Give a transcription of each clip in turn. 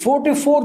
44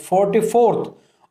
44th,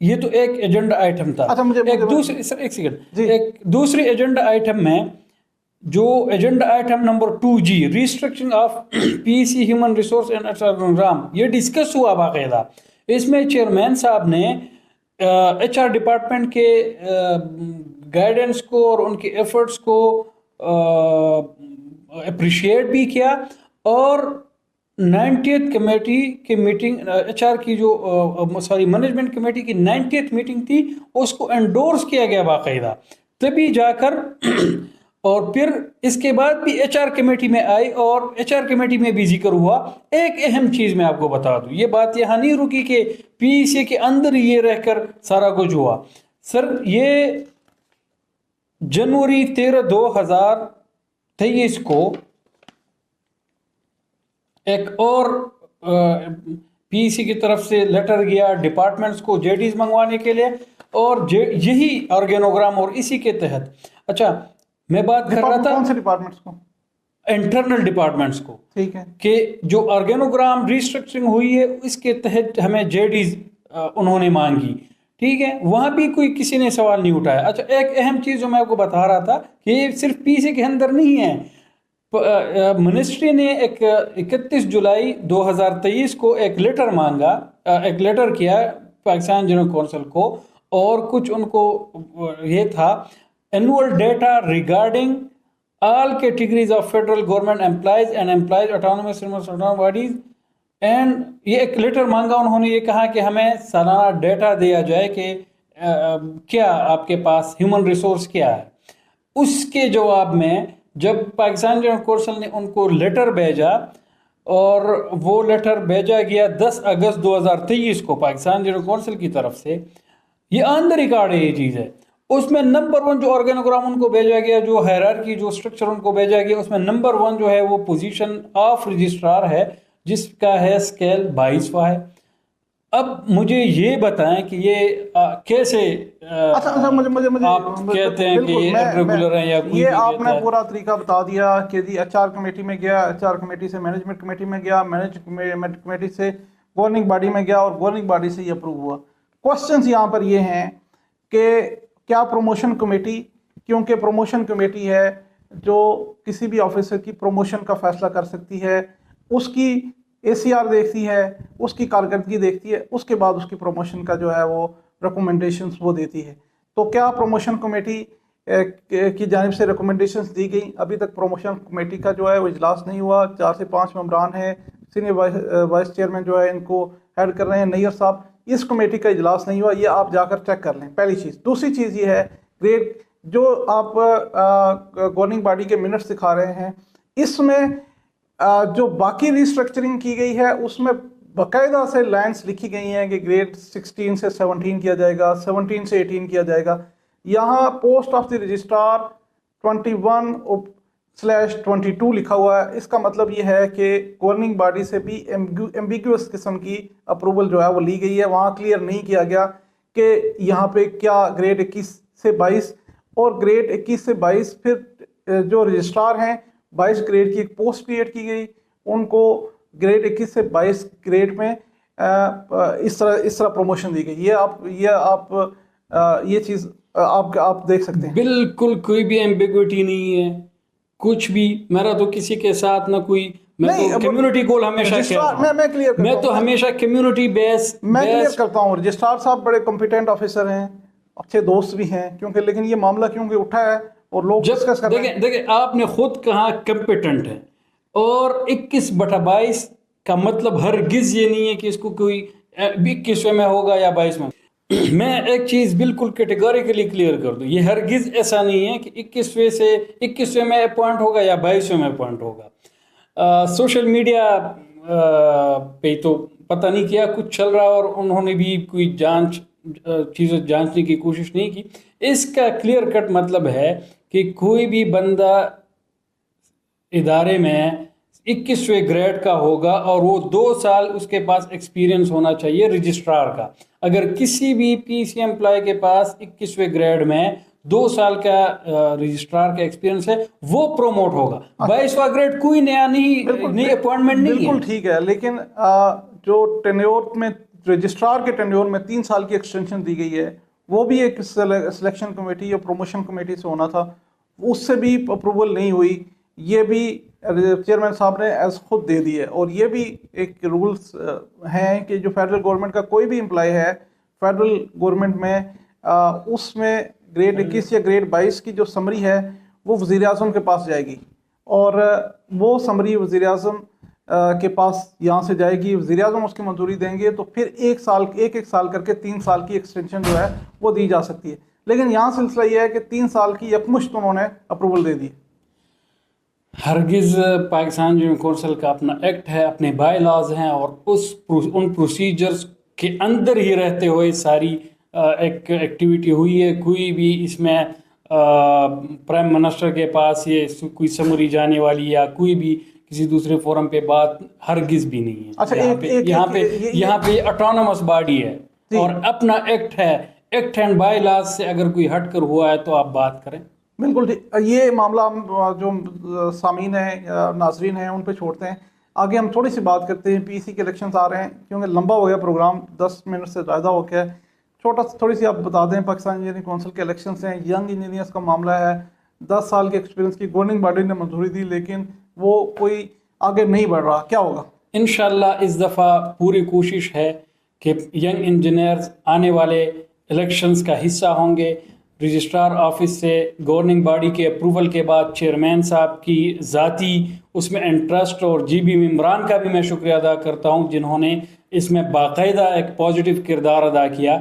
یہ تو ایک ایجنڈا آئٹم تھا. اچھا ایک دوسری سر ایک سیکنڈ جی. ایک دوسری ایجنڈا آئٹم میں جو agenda item number 2G restriction of PEC human resource and programme یہ ڈسکس ہوا باقاعدہ. اس میں چیئرمین صاحب نے HR ڈپارٹمنٹ کے گائیڈنس کو اور ان کے ایفرٹس کو اپریشیٹ بھی کیا اور 90th کمیٹی کی میٹنگ HR کی جو مینجمنٹ کمیٹی کی 90th میٹنگ تھی اس کو انڈورس کیا گیا باقاعدہ. تبھی جا کر اور پھر اس کے بعد بھی HR کمیٹی میں آئی اور HR کمیٹی میں بھی ذکر ہوا. ایک اہم چیز میں آپ کو بتا دوں, یہ بات یہاں نہیں رکی کہ PEC کے اندر یہ رہ کر سارا کچھ ہوا. سر یہ جنوری 13 2023 کو ایک اور PEC کی طرف سے لیٹر گیا ڈپارٹمنٹس کو JDs منگوانے کے لیے اور یہی آرگینوگرام اور اسی کے تحت. اچھا میں بات کر رہا تھا کون سے ڈپارٹمنٹس کو؟ انٹرنل ڈپارٹمنٹس کو, ٹھیک ہے, کہ جو آرگینوگرام ریسٹرکچرنگ ہوئی ہے اس کے تحت ہمیں JDs انہوں نے مانگی. ٹھیک ہے, وہاں بھی کوئی کسی نے سوال نہیں اٹھایا. اچھا ایک اہم چیز جو میں آپ کو بتا رہا تھا کہ یہ صرف PEC کے اندر نہیں ہے. منسٹری نے 31 جولائی 2023 کو ایک لیٹر مانگا, ایک لیٹر کیا پاکستان جنرل کونسل کو, اور کچھ ان کو یہ تھا annual data regarding all categories of federal government employees and employees autonomous bodies and یہ ایک لیٹر مانگا. انہوں نے یہ کہا کہ ہمیں سالانہ ڈیٹا دیا جائے کہ کیا آپ کے پاس ہیومن ریسورس کیا ہے. اس کے جواب میں جب پاکستان جنرل کونسل نے ان کو لیٹر بھیجا اور وہ لیٹر بھیجا گیا 10 اگست 2023 کو پاکستان جنرل کونسل کی طرف سے, یہ آن دا ریکارڈ ہے یہ چیز ہے. اس میں نمبر 1 جو آرگینوگرام ان کو بھیجا گیا, جو ہیرارکی جو اسٹرکچر ان کو بھیجا گیا, اس میں نمبر 1 جو ہے وہ پوزیشن آف رجسٹرار ہے جس کا ہے اسکیل 22واں ہے. اب مجھے یہ بتائیں کہ یہ کیسے آپ کہتے ہیں کہ یہ ریگولر ہے یا کوئی. یہ آپ نے پورا طریقہ بتا دیا کہ جی HR کمیٹی میں گیا, HR کمیٹی سے مینجمنٹ کمیٹی میں گیا, مینجمنٹ کمیٹی سے گورننگ باڈی میں گیا اور گورننگ باڈی سے یہ اپروو ہوا. کوسچنز یہاں پر یہ ہیں کہ کیا پروموشن کمیٹی, کیونکہ پروموشن کمیٹی ہے جو کسی بھی آفیسر کی پروموشن کا فیصلہ کر سکتی ہے, اس کی ACR دیکھتی ہے, اس کی کارکردگی دیکھتی ہے, اس کے بعد اس کی پروموشن کا جو ہے وہ ریکومنڈیشنز وہ دیتی ہے. تو کیا پروموشن کمیٹی کی جانب سے ریکومنڈیشنز دی گئیں؟ ابھی تک پروموشن کمیٹی کا جو ہے وہ اجلاس نہیں ہوا. 4 سے 5 ممبران ہیں, سینئر وائس چیئرمین جو ہے ان کو ہیڈ کر رہے ہیں نیئر صاحب. اس کمیٹی کا اجلاس نہیں ہوا, یہ آپ جا کر چیک کر لیں, پہلی چیز. دوسری چیز یہ ہے گریڈ جو آپ گورننگ باڈی کے منٹس دکھا رہے ہیں, اس میں جو باقی ریسٹرکچرنگ کی گئی ہے اس میں باقاعدہ سے لائنس لکھی گئی ہیں کہ گریڈ 16 سے 17 کیا جائے گا, 17 سے 18 کیا جائے گا. یہاں پوسٹ آف دی رجسٹرار 21/22 لکھا ہوا ہے. اس کا مطلب یہ ہے کہ گورننگ باڈی سے بھی ایمبیگوس قسم کی اپروول جو ہے وہ لی گئی ہے. وہاں کلیئر نہیں کیا گیا کہ یہاں پہ کیا گریڈ 21 سے 22 اور گریڈ 21 سے 22 پھر جو رجسٹرار ہیں 22 گریڈ کی ایک پوسٹ کریٹ کی گئی, ان کو گریڈ 21 سے 22 گریڈ میں اس طرح پروموشن دی گئی. یہ چیز آپ دیکھ سکتے ہیں. بالکل کوئی بھی ایمبیگوٹی نہیں ہے کچھ بھی. میرا تو کسی کے ساتھ نہ کوئی, میں تو کمیونٹی گول ہمیشہ میں تو ہمیشہ کمیونٹی بیس میں کلیئر کرتا ہوں. رجسٹرار صاحب بڑے کمپیٹنٹ آفیسر ہیں, اچھے دوست بھی ہیں, کیونکہ لیکن یہ معاملہ کیونکہ اٹھا ہے اور لوگ ڈسکس کر رہے ہیں. دیکھیں آپ نے خود کہا کمپیٹنٹ ہے, اور 21/22 کا مطلب ہرگز یہ نہیں ہے کہ اس کو کوئی 21ویں میں ہوگا یا 22 میں. میں ایک چیز بالکل کیٹیگوریکلی کلیئر کر دوں, یہ ہرگز ایسا نہیں ہے کہ 21ویں میں اپوائنٹ ہوگا یا 22ویں میں اپوائنٹ ہوگا. سوشل میڈیا پہ تو پتہ نہیں کیا کچھ چل رہا اور انہوں نے بھی کوئی چیزیں جانچنے کی کوشش نہیں کی. اس کا کلیئر کٹ مطلب ہے کہ کوئی بھی بندہ ادارے میں 21ویں گریڈ کا ہوگا اور وہ 2 سال اس کے پاس ایکسپیرینس ہونا چاہیے رجسٹرار کا. اگر کسی بھی PEC امپلائی کے پاس 21ویں گریڈ میں 2 سال کا رجسٹرار کا ایکسپیرینس ہے وہ پروموٹ ہوگا. 22واں گریڈ کوئی نئی اپوائنٹمنٹ نہیں ہے. بالکل ٹھیک ہے, لیکن جو ٹینیور میں رجسٹرار کے ٹینیور میں 3 سال کی ایکسٹینشن دی گئی ہے، وہ بھی ایک سلیکشن کمیٹی یا پروموشن کمیٹی سے ہونا تھا، اس سے بھی اپروول نہیں ہوئی، یہ بھی چیئرمین صاحب نے ایز خود دے دی ہے۔ اور یہ بھی ایک رولز ہیں کہ جو فیڈرل گورنمنٹ کا کوئی بھی امپلائی ہے فیڈرل گورنمنٹ میں، اس میں گریڈ 21 یا گریڈ 22 کی جو سمری ہے وہ وزیر اعظم کے پاس جائے گی، اور وہ سمری وزیر اعظم کے پاس یہاں سے جائے گی، وزیر اعظم اس کی منظوری دیں گے تو پھر ایک سال کر کے 3 سال کی ایکسٹینشن جو ہے وہ دی جا سکتی ہے۔ لیکن یہاں سلسلہ یہ ہے کہ 3 سال کی یکمشت انہوں نے اپروول دے دی۔ ہرگز پاکستان انجینئرنگ کونسل کا اپنا ایکٹ ہے، اپنے بائی لاز ہیں، اور ان پروسیجرز کے اندر ہی رہتے ہوئے ساری ایک ایکٹیویٹی ہوئی ہے۔ کوئی بھی اس میں پرائم منسٹر کے پاس یہ کوئی سمری جانے والی یا کوئی بھی کسی دوسرے فورم پہ بات ہرگز بھی نہیں ہے۔ اچھا، یہاں پہ اٹانومس باڈی ہے اور اپنا ایکٹ ہے، ایکٹ اینڈ بائی لاز سے اگر کوئی ہٹ کر ہوا ہے تو آپ بات کریں۔ بالکل ٹھیک، یہ معاملہ ہم جو سامعین ہیں یا ناظرین ہیں ان پہ چھوڑتے ہیں۔ آگے ہم تھوڑی سی بات کرتے ہیں، پی سی کے الیکشنز آ رہے ہیں، کیونکہ لمبا ہو گیا پروگرام، 10 منٹ سے زیادہ ہو گیا ہے۔ تھوڑی سی آپ بتا دیں، پاکستان انجینئرنگ کونسل کے الیکشنز ہیں، ینگ انجینئرز کا معاملہ ہے، 10 سال کے ایکسپیرینس کی گورننگ باڈی نے منظوری دی لیکن وہ کوئی آگے نہیں بڑھ رہا، کیا ہوگا؟ انشاءاللہ اس دفعہ پوری کوشش ہے کہ ینگ انجینئرز آنے والے الیکشنز کا حصہ ہوں گے۔ رجسٹرار آفس سے گورننگ باڈی کے اپروول کے بعد چیئرمین صاحب کی ذاتی اس میں انٹرسٹ، اور جی بی ممبران کا بھی میں شکریہ ادا کرتا ہوں جنہوں نے اس میں باقاعدہ ایک پازیٹیو کردار ادا کیا،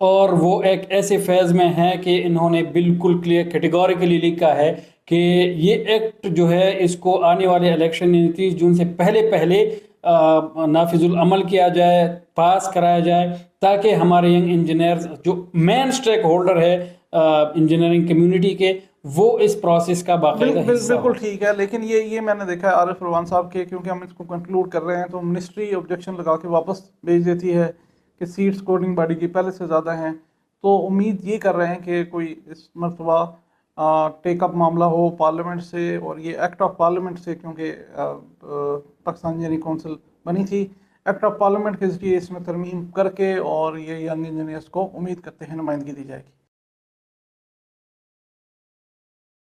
اور وہ ایک ایسے فیز میں ہیں کہ انہوں نے بالکل کلیئر کیٹیگوریکلی لکھا ہے کہ یہ ایکٹ جو ہے اس کو آنے والے الیکشن 29 جون سے پہلے نافذ العمل کیا جائے، پاس کرایا جائے، تاکہ ہمارے ینگ انجینئرز جو مین سٹیک ہولڈر ہے انجینئرنگ کمیونٹی کے، وہ اس پروسیس کا باقاعدہ حصہ بالکل ٹھیک ہے۔ لیکن یہ میں نے دیکھا ہے عارف روان صاحب کے، کیونکہ ہم اس کو کنکلوڈ کر رہے ہیں تو منسٹری آبجیکشن لگا کے واپس بھیج دیتی ہے کہ سیٹس گورننگ باڈی کی پہلے سے زیادہ ہیں، تو امید یہ کر رہے ہیں کہ کوئی اس مرتبہ ٹیک اپ معاملہ ہو پارلیمنٹ سے، اور یہ ایکٹ آف پارلیمنٹ سے، کیونکہ پاکستان انجینئرنگ کونسل بنی تھی، ایکٹ آف پارلیمنٹ کے ذریعے اس میں ترمیم کر کے اور یہ ینگ انجینئرس کو امید کرتے ہیں نمائندگی دی جائے گی۔